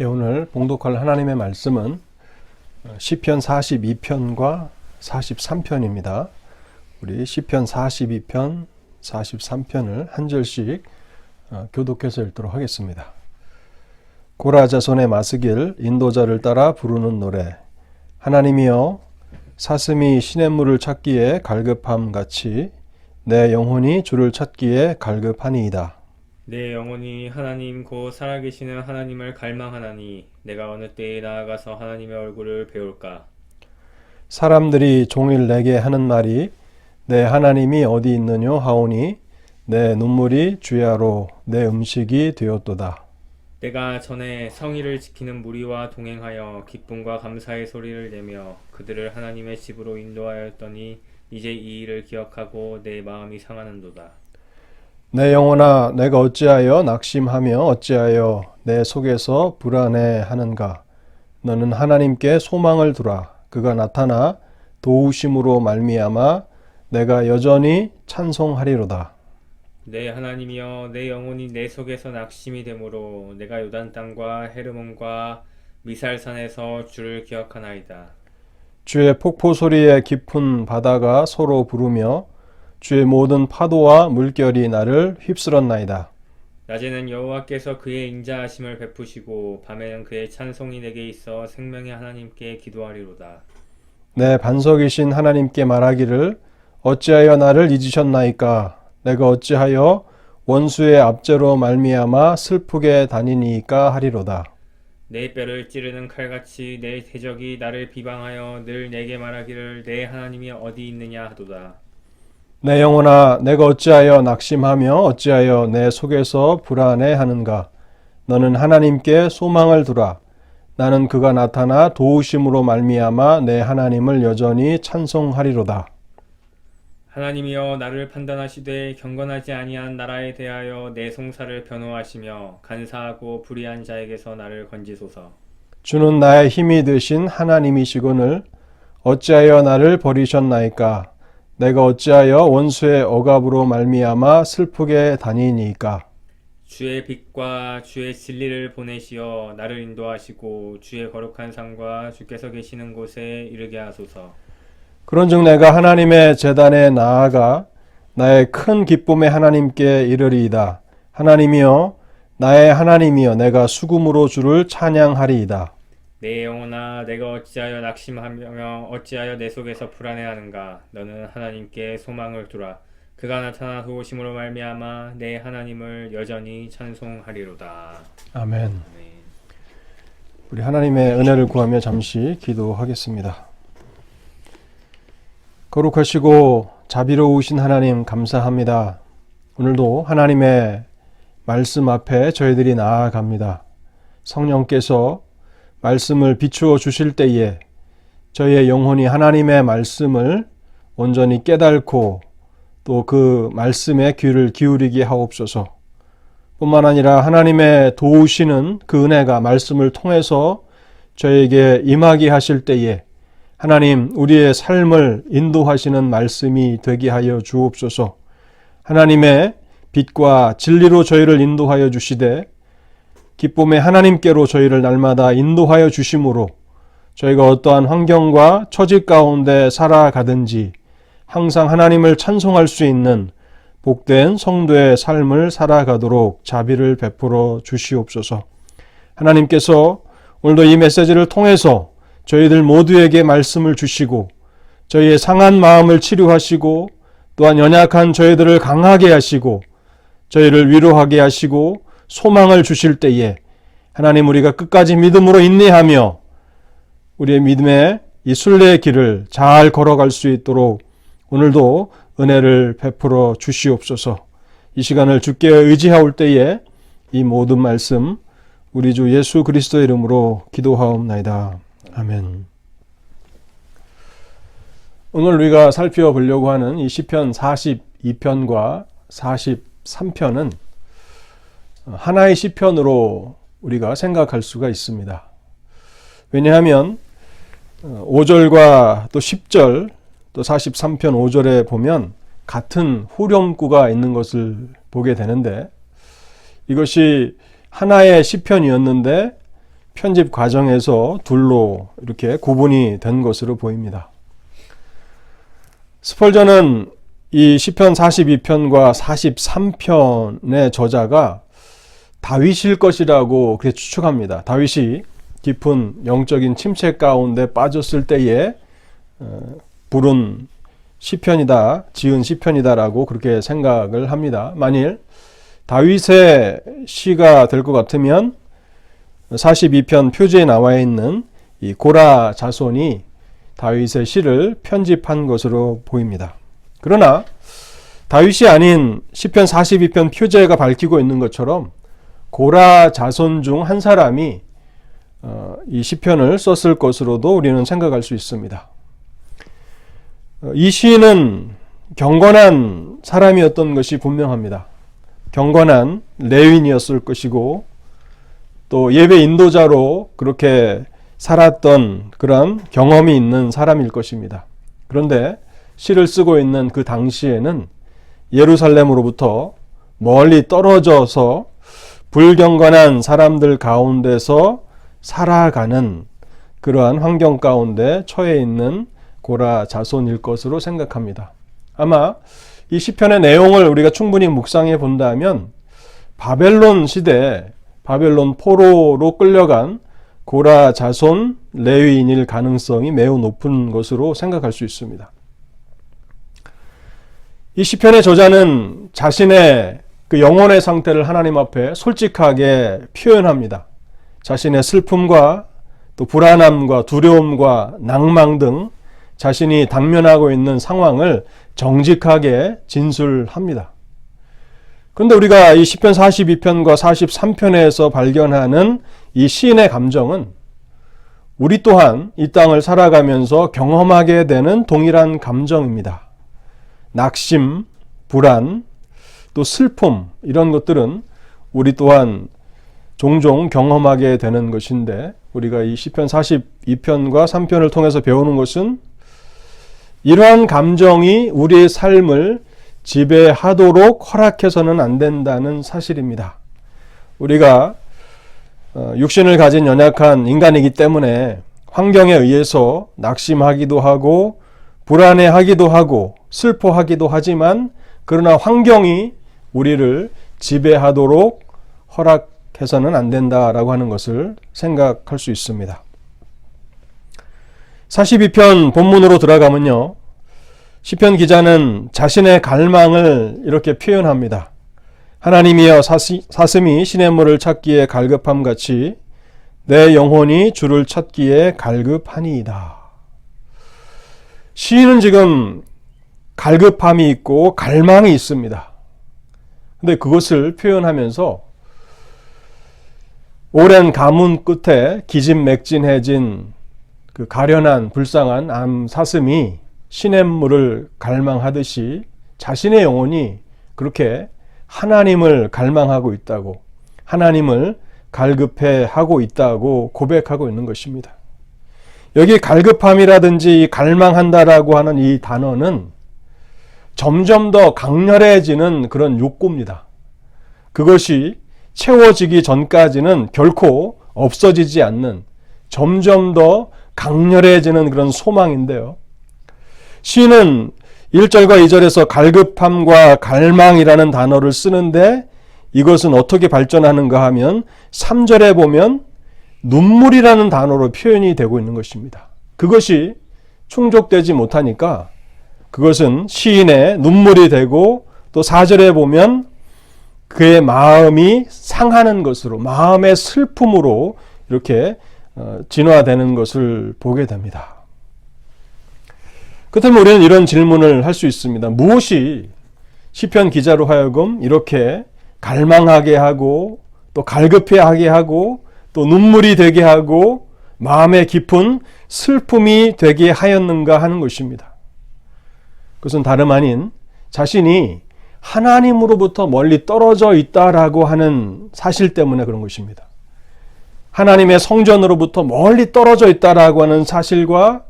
예, 오늘 봉독할 하나님의 말씀은 시편 42편과 43편입니다. 우리 시편 42편, 43편을 한 절씩 교독해서 읽도록 하겠습니다. 고라 자손의 마스길 인도자를 따라 부르는 노래. 하나님이여, 사슴이 시냇물을 찾기에 갈급함 같이 내 영혼이 주를 찾기에 갈급하니이다. 내 영혼이 하나님 곧 살아계시는 하나님을 갈망하나니 내가 어느 때에 나아가서 하나님의 얼굴을 배울까. 사람들이 종일 내게 하는 말이 내 하나님이 어디 있느뇨 하오니 내 눈물이 주야로 내 음식이 되었도다. 내가 전에 성의를 지키는 무리와 동행하여 기쁨과 감사의 소리를 내며 그들을 하나님의 집으로 인도하였더니 이제 이 일을 기억하고 내 마음이 상하는도다. 내 영혼아, 내가 어찌하여 낙심하며 어찌하여 내 속에서 불안해하는가. 너는 하나님께 소망을 두라. 그가 나타나 도우심으로 말미암아 내가 여전히 찬송하리로다. 내 하나님이여, 내 영혼이 내 속에서 낙심이 되므로 내가 요단 땅과 헤르몬과 미살산에서 주를 기억하나이다. 주의 폭포 소리에 깊은 바다가 서로 부르며 주의 모든 파도와 물결이 나를 휩쓸었나이다. 낮에는 여호와께서 그의 인자하심을 베푸시고 밤에는 그의 찬송이 내게 있어 생명의 하나님께 기도하리로다. 내 반석이신 하나님께 말하기를 어찌하여 나를 잊으셨나이까. 내가 어찌하여 원수의 압제로 말미암아 슬프게 다니니까 하리로다. 내 뼈를 찌르는 칼같이 내 대적이 나를 비방하여 늘 내게 말하기를 내 하나님이 어디 있느냐 하도다. 내 영혼아, 내가 어찌하여 낙심하며 어찌하여 내 속에서 불안해하는가. 너는 하나님께 소망을 두라. 나는 그가 나타나 도우심으로 말미암아 내 하나님을 여전히 찬송하리로다. 하나님이여, 나를 판단하시되 경건하지 아니한 나라에 대하여 내 송사를 변호하시며 간사하고 불의한 자에게서 나를 건지소서. 주는 나의 힘이 되신 하나님이시거늘 어찌하여 나를 버리셨나이까. 내가 어찌하여 원수의 억압으로 말미암아 슬프게 다니니까. 주의 빛과 주의 진리를 보내시어 나를 인도하시고 주의 거룩한 산과 주께서 계시는 곳에 이르게 하소서. 그런즉 내가 하나님의 제단에 나아가 나의 큰 기쁨의 하나님께 이르리이다. 하나님이여, 나의 하나님이여, 내가 수금으로 주를 찬양하리이다. 내 영혼아, 내가 어찌하여 낙심하며 어찌하여 내 속에서 불안해하는가. 너는 하나님께 소망을 두라. 그가 나타나 도우심으로 말미암아 내 하나님을 여전히 찬송하리로다. 아멘. 우리 하나님의 은혜를 구하며 잠시 기도하겠습니다. 거룩하시고 자비로우신 하나님, 감사합니다. 오늘도 하나님의 말씀 앞에 저희들이 나아갑니다. 성령께서 말씀을 비추어 주실 때에 저희의 영혼이 하나님의 말씀을 온전히 깨닫고 또 그 말씀에 귀를 기울이게 하옵소서. 뿐만 아니라 하나님의 도우시는 그 은혜가 말씀을 통해서 저에게 임하게 하실 때에 하나님, 우리의 삶을 인도하시는 말씀이 되게 하여 주옵소서. 하나님의 빛과 진리로 저희를 인도하여 주시되 기쁨의 하나님께로 저희를 날마다 인도하여 주심으로 저희가 어떠한 환경과 처지 가운데 살아가든지 항상 하나님을 찬송할 수 있는 복된 성도의 삶을 살아가도록 자비를 베풀어 주시옵소서. 하나님께서 오늘도 이 메시지를 통해서 저희들 모두에게 말씀을 주시고 저희의 상한 마음을 치료하시고 또한 연약한 저희들을 강하게 하시고 저희를 위로하게 하시고 소망을 주실 때에 하나님, 우리가 끝까지 믿음으로 인내하며 우리의 믿음의 이 순례의 길을 잘 걸어갈 수 있도록 오늘도 은혜를 베풀어 주시옵소서. 이 시간을 주께 의지하올 때에 이 모든 말씀 우리 주 예수 그리스도의 이름으로 기도하옵나이다. 아멘. 오늘 우리가 살펴보려고 하는 이 시편 42편과 43편은 하나의 시편으로 우리가 생각할 수가 있습니다. 왜냐하면 5절과 또 10절 또 43편 5절에 보면 같은 후렴구가 있는 것을 보게 되는데 이것이 하나의 시편이었는데 편집 과정에서 둘로 이렇게 구분이 된 것으로 보입니다. 스펄전은 이 시편 42편과 43편의 저자가 다윗일 것이라고 그렇게 추측합니다. 다윗이 깊은 영적인 침체 가운데 빠졌을 때에 부른 시편이다, 지은 시편이다라고 그렇게 생각을 합니다. 만일 다윗의 시가 될 것 같으면 42편 표지에 나와 있는 이 고라 자손이 다윗의 시를 편집한 것으로 보입니다. 그러나 다윗이 아닌 시편 42편 표제가 밝히고 있는 것처럼 고라 자손 중 한 사람이 이 시편을 썼을 것으로도 우리는 생각할 수 있습니다. 이 시인은 경건한 사람이었던 것이 분명합니다. 경건한 레위인이었을 것이고 또 예배 인도자로 그렇게 살았던 그런 경험이 있는 사람일 것입니다. 그런데 시를 쓰고 있는 그 당시에는 예루살렘으로부터 멀리 떨어져서 불경건한 사람들 가운데서 살아가는 그러한 환경 가운데 처해 있는 고라 자손일 것으로 생각합니다. 아마 이 시편의 내용을 우리가 충분히 묵상해 본다면 바벨론 시대, 바벨론 포로로 끌려간 고라 자손 레위인일 가능성이 매우 높은 것으로 생각할 수 있습니다. 이 시편의 저자는 자신의 그 영혼의 상태를 하나님 앞에 솔직하게 표현합니다. 자신의 슬픔과 또 불안함과 두려움과 낭망 등 자신이 당면하고 있는 상황을 정직하게 진술합니다. 그런데 우리가 이 시편 42편과 43편에서 발견하는 이 시인의 감정은 우리 또한 이 땅을 살아가면서 경험하게 되는 동일한 감정입니다. 낙심, 불안, 또 슬픔 이런 것들은 우리 또한 종종 경험하게 되는 것인데 우리가 이 시편 42편과 3편을 통해서 배우는 것은 이러한 감정이 우리의 삶을 지배하도록 허락해서는 안 된다는 사실입니다. 우리가 육신을 가진 연약한 인간이기 때문에 환경에 의해서 낙심하기도 하고 불안해하기도 하고 슬퍼하기도 하지만 그러나 환경이 우리를 지배하도록 허락해서는 안 된다라고 하는 것을 생각할 수 있습니다. 42편 본문으로 들어가면요. 시편 기자는 자신의 갈망을 이렇게 표현합니다. 하나님이여 사슴이 시냇물을 찾기에 갈급함같이 내 영혼이 주를 찾기에 갈급하니이다. 시인은 지금 갈급함이 있고 갈망이 있습니다. 근데 그것을 표현하면서 오랜 가문 끝에 기진맥진해진 그 가련한 불쌍한 암 사슴이 시냇물을 갈망하듯이 자신의 영혼이 그렇게 하나님을 갈망하고 있다고, 하나님을 갈급해하고 있다고 고백하고 있는 것입니다. 여기 갈급함이라든지 갈망한다라고 하는 이 단어는 점점 더 강렬해지는 그런 욕구입니다. 그것이 채워지기 전까지는 결코 없어지지 않는 점점 더 강렬해지는 그런 소망인데요. 시인은 1절과 2절에서 갈급함과 갈망이라는 단어를 쓰는데 이것은 어떻게 발전하는가 하면 3절에 보면 눈물이라는 단어로 표현이 되고 있는 것입니다. 그것이 충족되지 못하니까 그것은 시인의 눈물이 되고 또 4절에 보면 그의 마음이 상하는 것으로 마음의 슬픔으로 이렇게 진화되는 것을 보게 됩니다. 그렇다면 우리는 이런 질문을 할 수 있습니다. 무엇이 시편 기자로 하여금 이렇게 갈망하게 하고 또 갈급해하게 하고 또 눈물이 되게 하고 마음에 깊은 슬픔이 되게 하였는가 하는 것입니다. 그것은 다름 아닌 자신이 하나님으로부터 멀리 떨어져 있다라고 하는 사실 때문에 그런 것입니다. 하나님의 성전으로부터 멀리 떨어져 있다라고 하는 사실과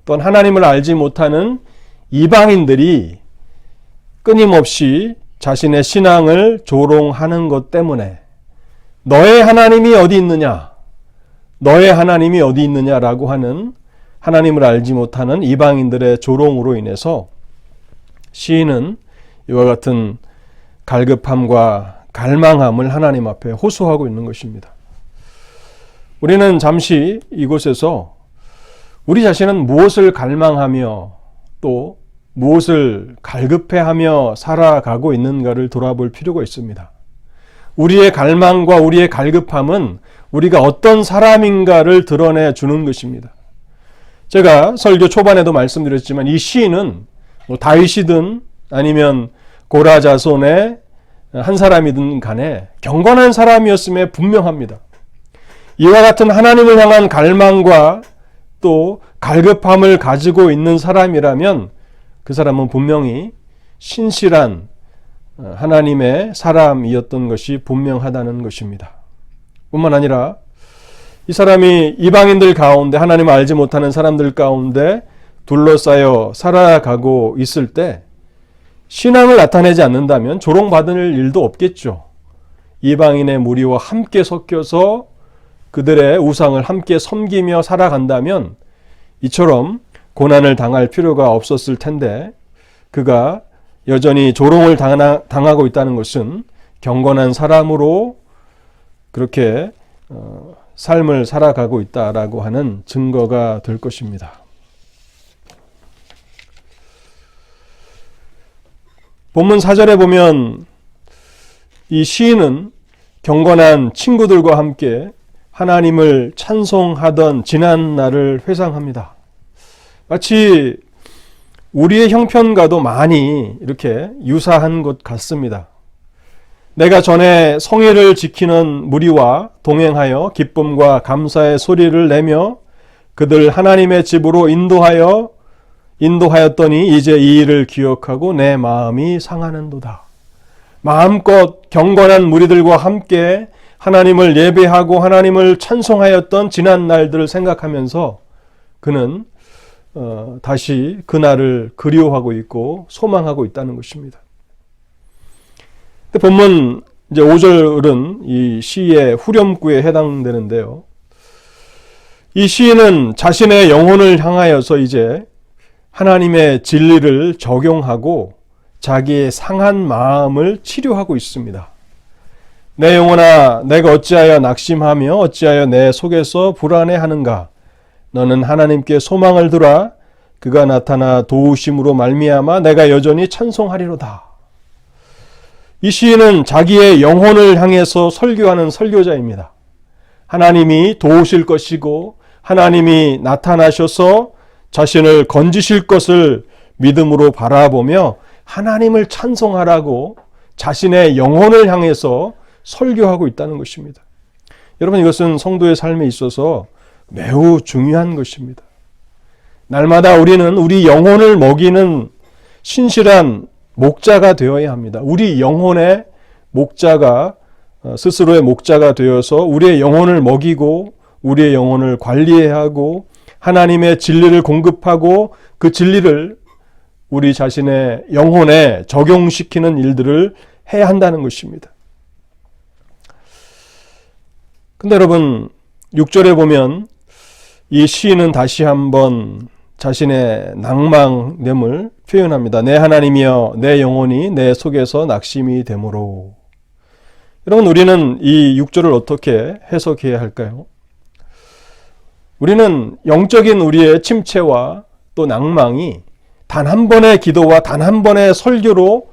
또한 하나님을 알지 못하는 이방인들이 끊임없이 자신의 신앙을 조롱하는 것 때문에 너의 하나님이 어디 있느냐? 너의 하나님이 어디 있느냐라고 하는 하나님을 알지 못하는 이방인들의 조롱으로 인해서 시인은 이와 같은 갈급함과 갈망함을 하나님 앞에 호소하고 있는 것입니다. 우리는 잠시 이곳에서 우리 자신은 무엇을 갈망하며 또 무엇을 갈급해하며 살아가고 있는가를 돌아볼 필요가 있습니다. 우리의 갈망과 우리의 갈급함은 우리가 어떤 사람인가를 드러내 주는 것입니다. 제가 설교 초반에도 말씀드렸지만 이 시인은 다윗이든 아니면 고라 자손의 한 사람이든 간에 경건한 사람이었음에 분명합니다. 이와 같은 하나님을 향한 갈망과 또 갈급함을 가지고 있는 사람이라면 그 사람은 분명히 신실한 하나님의 사람이었던 것이 분명하다는 것입니다. 뿐만 아니라 이 사람이 이방인들 가운데 하나님을 알지 못하는 사람들 가운데 둘러싸여 살아가고 있을 때 신앙을 나타내지 않는다면 조롱받을 일도 없겠죠. 이방인의 무리와 함께 섞여서 그들의 우상을 함께 섬기며 살아간다면 이처럼 고난을 당할 필요가 없었을 텐데 그가 여전히 조롱을 당하고 있다는 것은 경건한 사람으로 그렇게 삶을 살아가고 있다라고 하는 증거가 될 것입니다. 본문 4절에 보면 이 시인은 경건한 친구들과 함께 하나님을 찬송하던 지난 날을 회상합니다. 마치 우리의 형편과도 많이 이렇게 유사한 것 같습니다. 내가 전에 성회를 지키는 무리와 동행하여 기쁨과 감사의 소리를 내며 그들 하나님의 집으로 인도하였더니 이제 이 일을 기억하고 내 마음이 상하는도다. 마음껏 경건한 무리들과 함께 하나님을 예배하고 하나님을 찬송하였던 지난 날들을 생각하면서 그는 다시 그날을 그리워하고 있고 소망하고 있다는 것입니다. 본문 이제 5절은 이 시의 후렴구에 해당되는데요. 이 시인은 자신의 영혼을 향하여서 이제 하나님의 진리를 적용하고 자기의 상한 마음을 치료하고 있습니다. 내 영혼아, 내가 어찌하여 낙심하며 어찌하여 내 속에서 불안해하는가? 너는 하나님께 소망을 두라. 그가 나타나 도우심으로 말미암아 내가 여전히 찬송하리로다. 이 시인은 자기의 영혼을 향해서 설교하는 설교자입니다. 하나님이 도우실 것이고 하나님이 나타나셔서 자신을 건지실 것을 믿음으로 바라보며 하나님을 찬송하라고 자신의 영혼을 향해서 설교하고 있다는 것입니다. 여러분, 이것은 성도의 삶에 있어서 매우 중요한 것입니다. 날마다 우리는 우리 영혼을 먹이는 신실한 목자가 되어야 합니다. 우리 영혼의 목자가 스스로의 목자가 되어서 우리의 영혼을 먹이고 우리의 영혼을 관리해야 하고 하나님의 진리를 공급하고 그 진리를 우리 자신의 영혼에 적용시키는 일들을 해야 한다는 것입니다. 근데 여러분 6절에 보면 이 시인은 다시 한번 자신의 낭망됨을 표현합니다. 내 하나님이여 내 영혼이 내 속에서 낙심이 되므로. 여러분, 우리는 이 6절을 어떻게 해석해야 할까요? 우리는 영적인 우리의 침체와 또 낭망이 단 한 번의 기도와 단 한 번의 설교로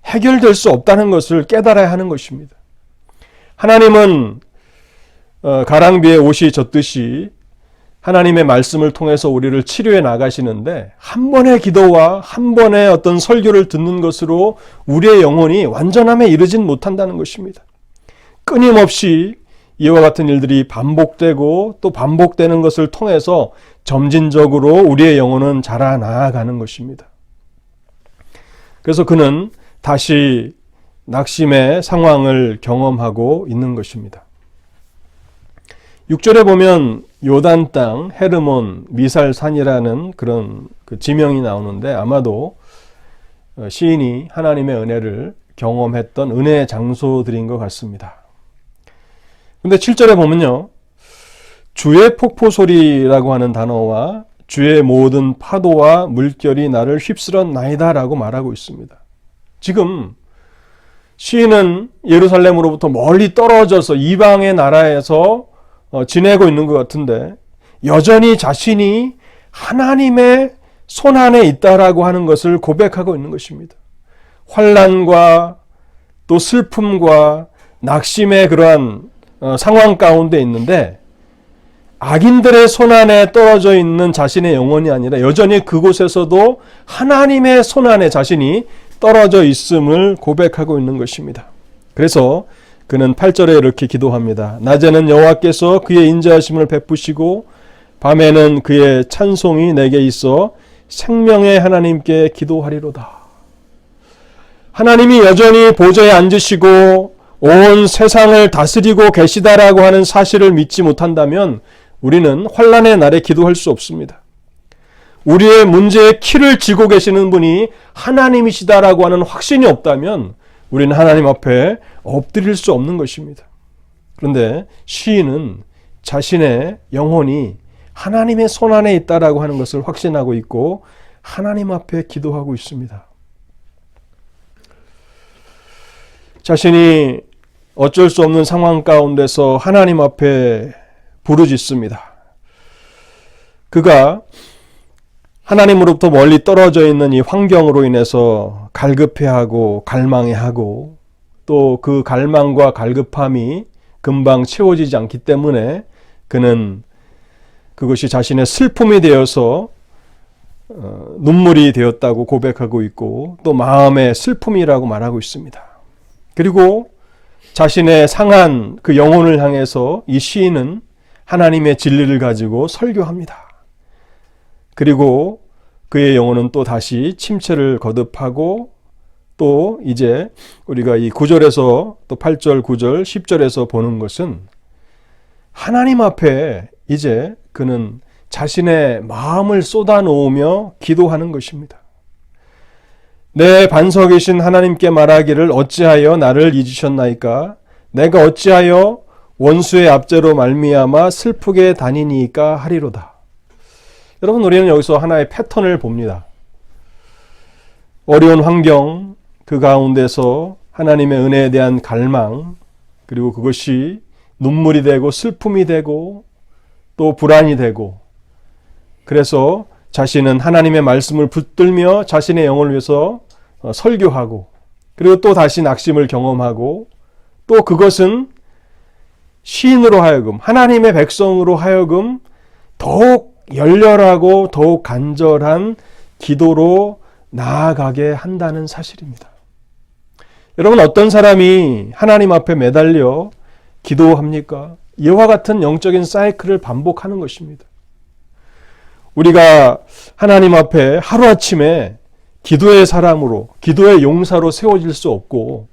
해결될 수 없다는 것을 깨달아야 하는 것입니다. 하나님은 가랑비에 옷이 젖듯이 하나님의 말씀을 통해서 우리를 치료해 나가시는데 한 번의 기도와 한 번의 어떤 설교를 듣는 것으로 우리의 영혼이 완전함에 이르진 못한다는 것입니다. 끊임없이 이와 같은 일들이 반복되고 또 반복되는 것을 통해서 점진적으로 우리의 영혼은 자라나가는 것입니다. 그래서 그는 다시 낙심의 상황을 경험하고 있는 것입니다. 6절에 보면 요단 땅 헤르몬 미살산이라는 그런 그 지명이 나오는데 아마도 시인이 하나님의 은혜를 경험했던 은혜의 장소들인 것 같습니다. 근데 7절에 보면요. 주의 폭포 소리라고 하는 단어와 주의 모든 파도와 물결이 나를 휩쓸었나이다 라고 말하고 있습니다. 지금 시인은 예루살렘으로부터 멀리 떨어져서 이방의 나라에서 지내고 있는 것 같은데 여전히 자신이 하나님의 손안에 있다라고 하는 것을 고백하고 있는 것입니다. 환난과 또 슬픔과 낙심의 그러한 상황 가운데 있는데 악인들의 손안에 떨어져 있는 자신의 영혼이 아니라 여전히 그곳에서도 하나님의 손안에 자신이 떨어져 있음을 고백하고 있는 것입니다. 그래서 그는 8절에 이렇게 기도합니다. 낮에는 여호와께서 그의 인자하심을 베푸시고 밤에는 그의 찬송이 내게 있어 생명의 하나님께 기도하리로다. 하나님이 여전히 보좌에 앉으시고 온 세상을 다스리고 계시다라고 하는 사실을 믿지 못한다면 우리는 환난의 날에 기도할 수 없습니다. 우리의 문제의 키를 쥐고 계시는 분이 하나님이시다라고 하는 확신이 없다면 우리는 하나님 앞에 엎드릴 수 없는 것입니다. 그런데 시인은 자신의 영혼이 하나님의 손안에 있다라고 하는 것을 확신하고 있고 하나님 앞에 기도하고 있습니다. 자신이 어쩔 수 없는 상황 가운데서 하나님 앞에 부르짖습니다. 그가 하나님으로부터 멀리 떨어져 있는 이 환경으로 인해서 갈급해하고 갈망해하고 또 그 갈망과 갈급함이 금방 채워지지 않기 때문에 그는 그것이 자신의 슬픔이 되어서 눈물이 되었다고 고백하고 있고 또 마음의 슬픔이라고 말하고 있습니다. 그리고 자신의 상한 그 영혼을 향해서 이 시인은 하나님의 진리를 가지고 설교합니다. 그리고 그의 영혼은 또 다시 침체를 거듭하고 또 이제 우리가 이 9절에서 또 8절, 9절, 10절에서 보는 것은 하나님 앞에 이제 그는 자신의 마음을 쏟아놓으며 기도하는 것입니다. 내 반석이신 하나님께 말하기를 어찌하여 나를 잊으셨나이까? 내가 어찌하여 원수의 압제로 말미암아 슬프게 다니니까 하리로다. 여러분, 우리는 여기서 하나의 패턴을 봅니다. 어려운 환경, 그 가운데서 하나님의 은혜에 대한 갈망, 그리고 그것이 눈물이 되고 슬픔이 되고 또 불안이 되고, 그래서 자신은 하나님의 말씀을 붙들며 자신의 영혼을 위해서 설교하고, 그리고 또 다시 낙심을 경험하고, 또 그것은 시인으로 하여금, 하나님의 백성으로 하여금 더욱 열렬하고 더욱 간절한 기도로 나아가게 한다는 사실입니다. 여러분, 어떤 사람이 하나님 앞에 매달려 기도합니까? 이와 같은 영적인 사이클을 반복하는 것입니다. 우리가 하나님 앞에 하루아침에 기도의 사람으로, 기도의 용사로 세워질 수 없고,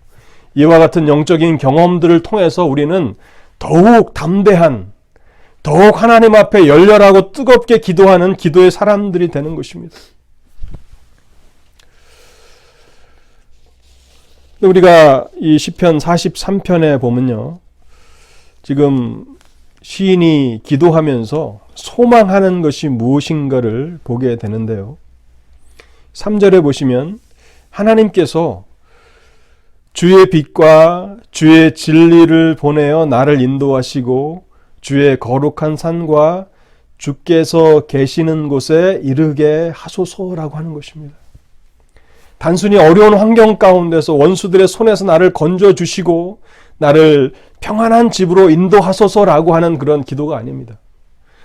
이와 같은 영적인 경험들을 통해서 우리는 더욱 담대한, 더욱 하나님 앞에 열렬하고 뜨겁게 기도하는 기도의 사람들이 되는 것입니다. 우리가 이 시편 43편에 보면요, 지금 시인이 기도하면서 소망하는 것이 무엇인가를 보게 되는데요. 3절에 보시면 하나님께서 주의 빛과 주의 진리를 보내어 나를 인도하시고 주의 거룩한 산과 주께서 계시는 곳에 이르게 하소서라고 하는 것입니다. 단순히 어려운 환경 가운데서 원수들의 손에서 나를 건져주시고 나를 평안한 집으로 인도하소서라고 하는 그런 기도가 아닙니다.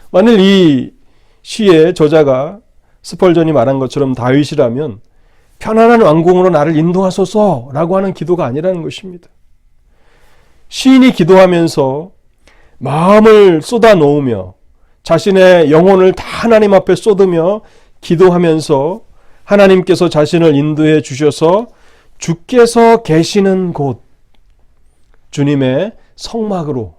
만일 이 시의 저자가 스펄전이 말한 것처럼 다윗이라면 편안한 왕궁으로 나를 인도하소서라고 하는 기도가 아니라는 것입니다. 시인이 기도하면서 마음을 쏟아 놓으며 자신의 영혼을 다 하나님 앞에 쏟으며 기도하면서 하나님께서 자신을 인도해 주셔서 주께서 계시는 곳, 주님의 성막으로,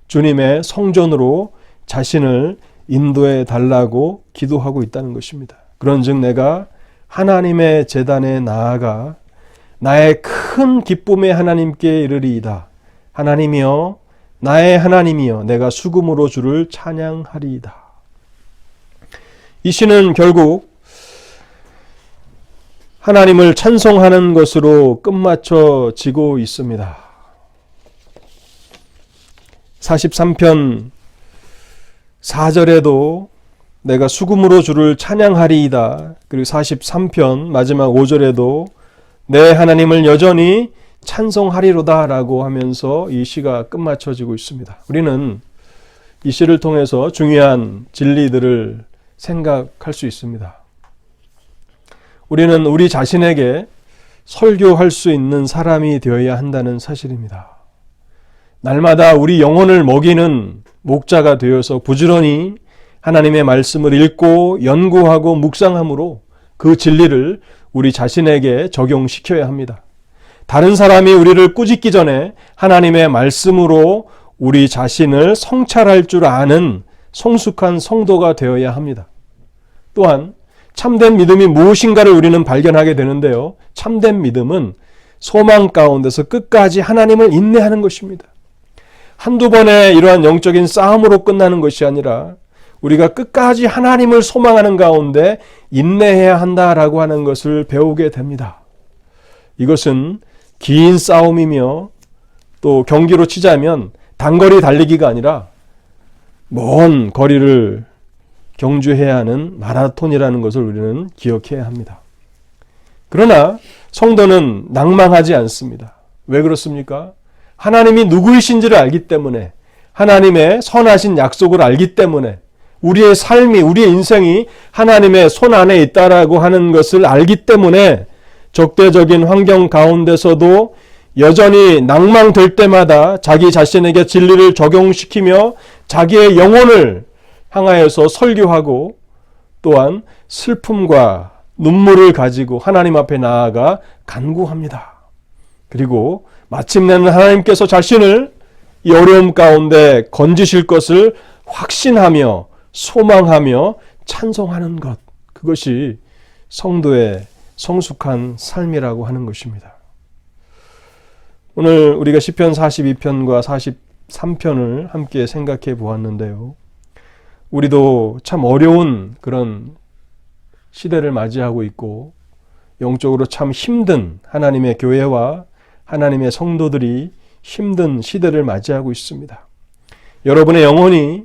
주님의 성전으로 자신을 인도해 달라고 기도하고 있다는 것입니다. 그런즉 내가 하나님의 제단에 나아가 나의 큰 기쁨의 하나님께 이르리이다. 하나님이여, 나의 하나님이여, 내가 수금으로 주를 찬양하리이다. 이 시는 결국 하나님을 찬송하는 것으로 끝마쳐지고 있습니다. 43편 4절에도 내가 수금으로 주를 찬양하리이다. 그리고 43편 마지막 5절에도 내 하나님을 여전히 찬송하리로다 라고 하면서 이 시가 끝마쳐지고 있습니다. 우리는 이 시를 통해서 중요한 진리들을 생각할 수 있습니다. 우리는 우리 자신에게 설교할 수 있는 사람이 되어야 한다는 사실입니다. 날마다 우리 영혼을 먹이는 목자가 되어서 부지런히 하나님의 말씀을 읽고 연구하고 묵상함으로 그 진리를 우리 자신에게 적용시켜야 합니다. 다른 사람이 우리를 꾸짖기 전에 하나님의 말씀으로 우리 자신을 성찰할 줄 아는 성숙한 성도가 되어야 합니다. 또한 참된 믿음이 무엇인가를 우리는 발견하게 되는데요. 참된 믿음은 소망 가운데서 끝까지 하나님을 인내하는 것입니다. 한두 번의 이러한 영적인 싸움으로 끝나는 것이 아니라 우리가 끝까지 하나님을 소망하는 가운데 인내해야 한다라고 하는 것을 배우게 됩니다. 이것은 긴 싸움이며 또 경기로 치자면 단거리 달리기가 아니라 먼 거리를 경주해야 하는 마라톤이라는 것을 우리는 기억해야 합니다. 그러나 성도는 낭망하지 않습니다. 왜 그렇습니까? 하나님이 누구이신지를 알기 때문에, 하나님의 선하신 약속을 알기 때문에, 우리의 삶이, 우리의 인생이 하나님의 손 안에 있다라고 하는 것을 알기 때문에 적대적인 환경 가운데서도 여전히 낭망될 때마다 자기 자신에게 진리를 적용시키며 자기의 영혼을 향하여서 설교하고 또한 슬픔과 눈물을 가지고 하나님 앞에 나아가 간구합니다. 그리고 마침내는 하나님께서 자신을 이 어려움 가운데 건지실 것을 확신하며 소망하며 찬송하는 것, 그것이 성도의 성숙한 삶이라고 하는 것입니다. 오늘 우리가 시편 42편과 43편을 함께 생각해 보았는데요. 우리도 참 어려운 그런 시대를 맞이하고 있고 영적으로 참 힘든 하나님의 교회와 하나님의 성도들이 힘든 시대를 맞이하고 있습니다. 여러분의 영혼이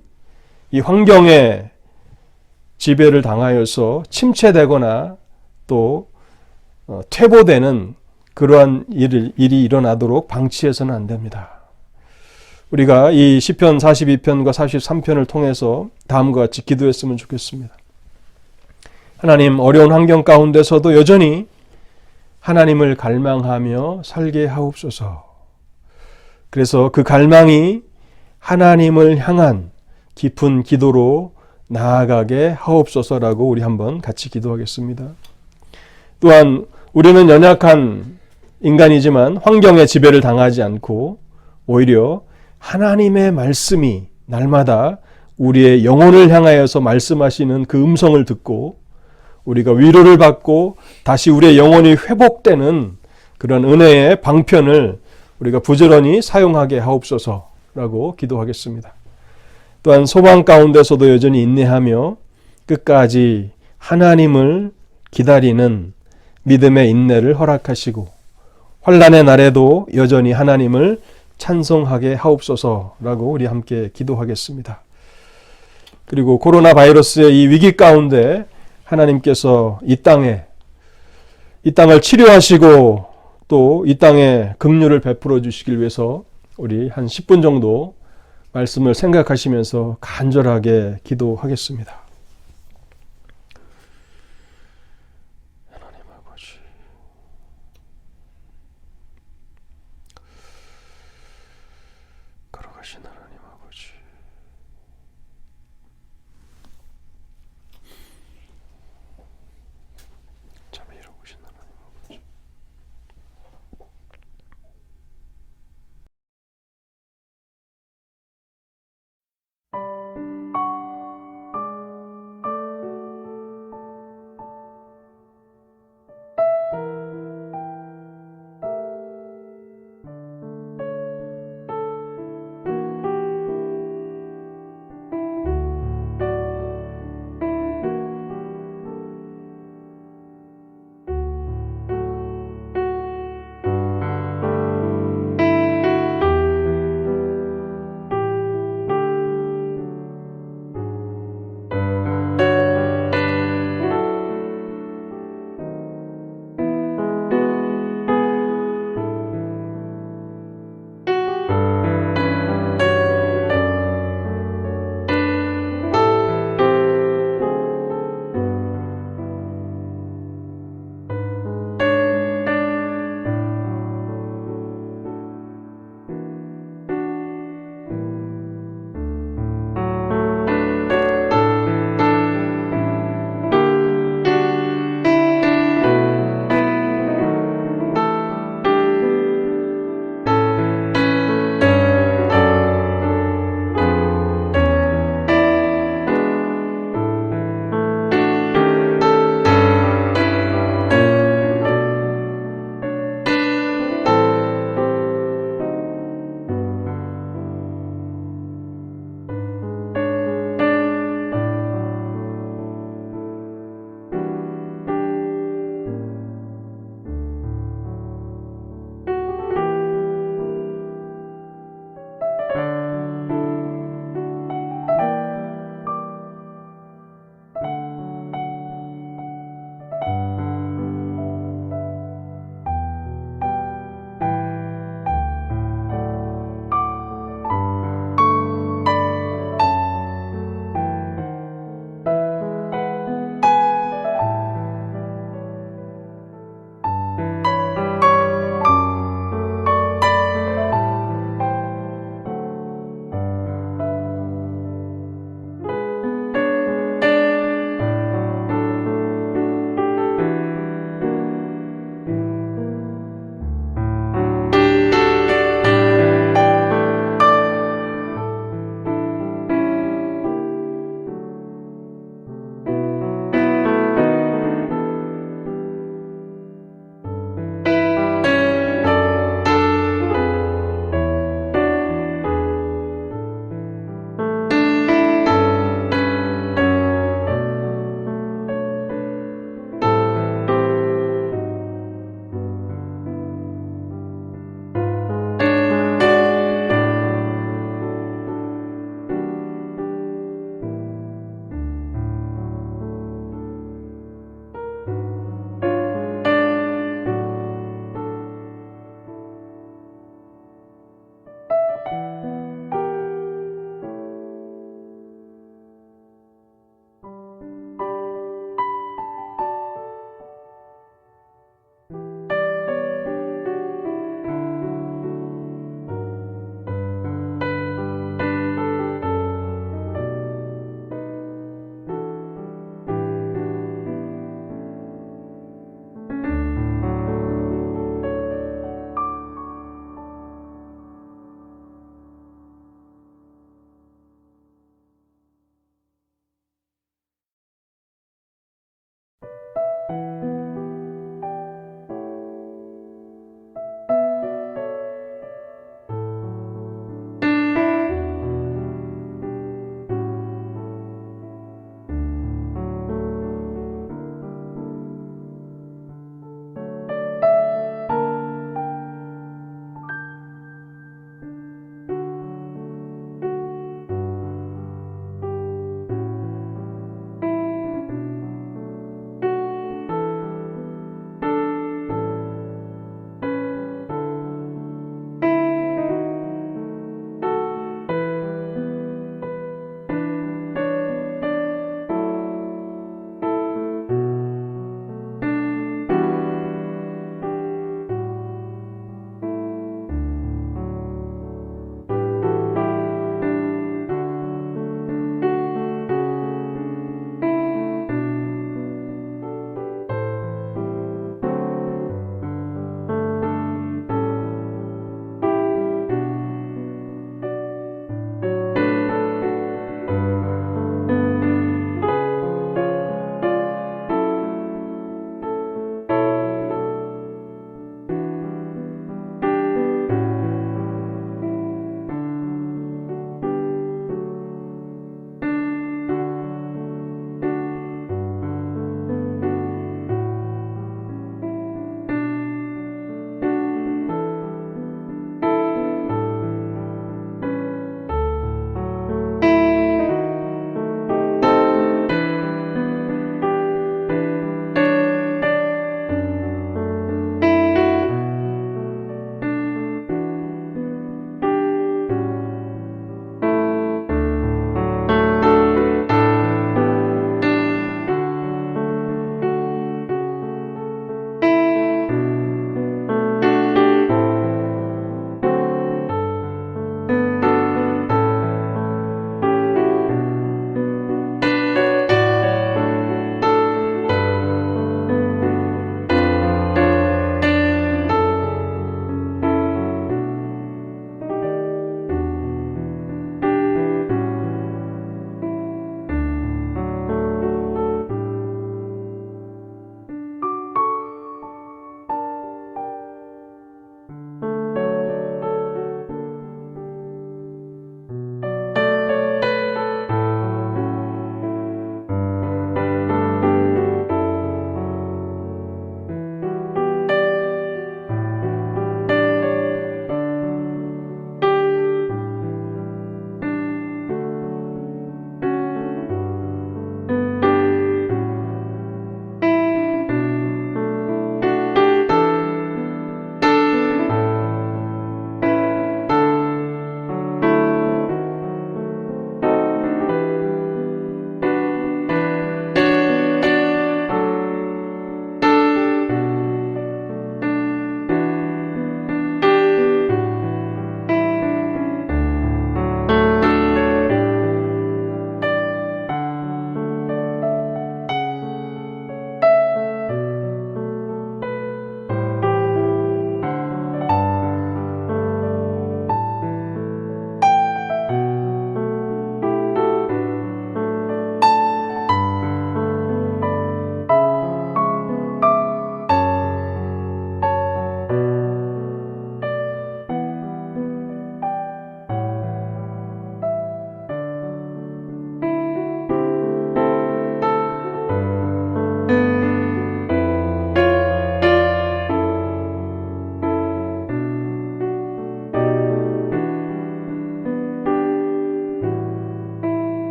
이 환경에 지배를 당하여서 침체되거나 또 퇴보되는 그러한 일이 일어나도록 방치해서는 안 됩니다. 우리가 이 시편 42편과 43편을 통해서 다음과 같이 기도했으면 좋겠습니다. 하나님, 어려운 환경 가운데서도 여전히 하나님을 갈망하며 살게 하옵소서. 그래서 그 갈망이 하나님을 향한 깊은 기도로 나아가게 하옵소서라고 우리 한번 같이 기도하겠습니다. 또한 우리는 연약한 인간이지만 환경의 지배를 당하지 않고 오히려 하나님의 말씀이 날마다 우리의 영혼을 향하여서 말씀하시는 그 음성을 듣고 우리가 위로를 받고 다시 우리의 영혼이 회복되는 그런 은혜의 방편을 우리가 부지런히 사용하게 하옵소서라고 기도하겠습니다. 또한 소망 가운데서도 여전히 인내하며 끝까지 하나님을 기다리는 믿음의 인내를 허락하시고 환난의 날에도 여전히 하나님을 찬송하게 하옵소서라고 우리 함께 기도하겠습니다. 그리고 코로나 바이러스의 이 위기 가운데 하나님께서 이 땅을 치료하시고 또 이 땅에 긍휼을 베풀어 주시길 위해서 우리 한 10분 정도 말씀을 생각하시면서 간절하게 기도하겠습니다. 하나님 아버지, 걸어가신 하나님 아버지, 잠에 이루신 하나님 아버지,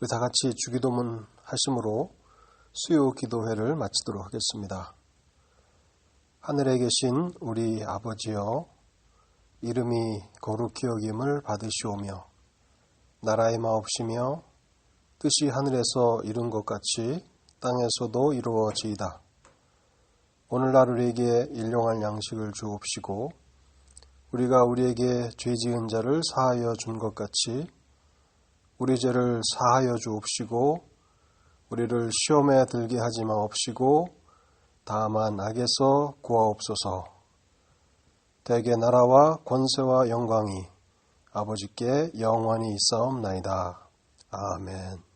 우리 다 같이 주기도문 하심으로 수요 기도회를 마치도록 하겠습니다. 하늘에 계신 우리 아버지여, 이름이 거룩히 여김을 받으시오며 나라의 마옵시며 뜻이 하늘에서 이룬 것 같이 땅에서도 이루어지이다. 오늘날 우리에게 일용할 양식을 주옵시고 우리가 우리에게 죄 지은 자를 사하여 준 것 같이 우리 죄를 사하여 주옵시고 우리를 시험에 들게 하지 마옵시고 다만 악에서 구하옵소서. 대개 나라와 권세와 영광이 아버지께 영원히 있사옵나이다. 아멘.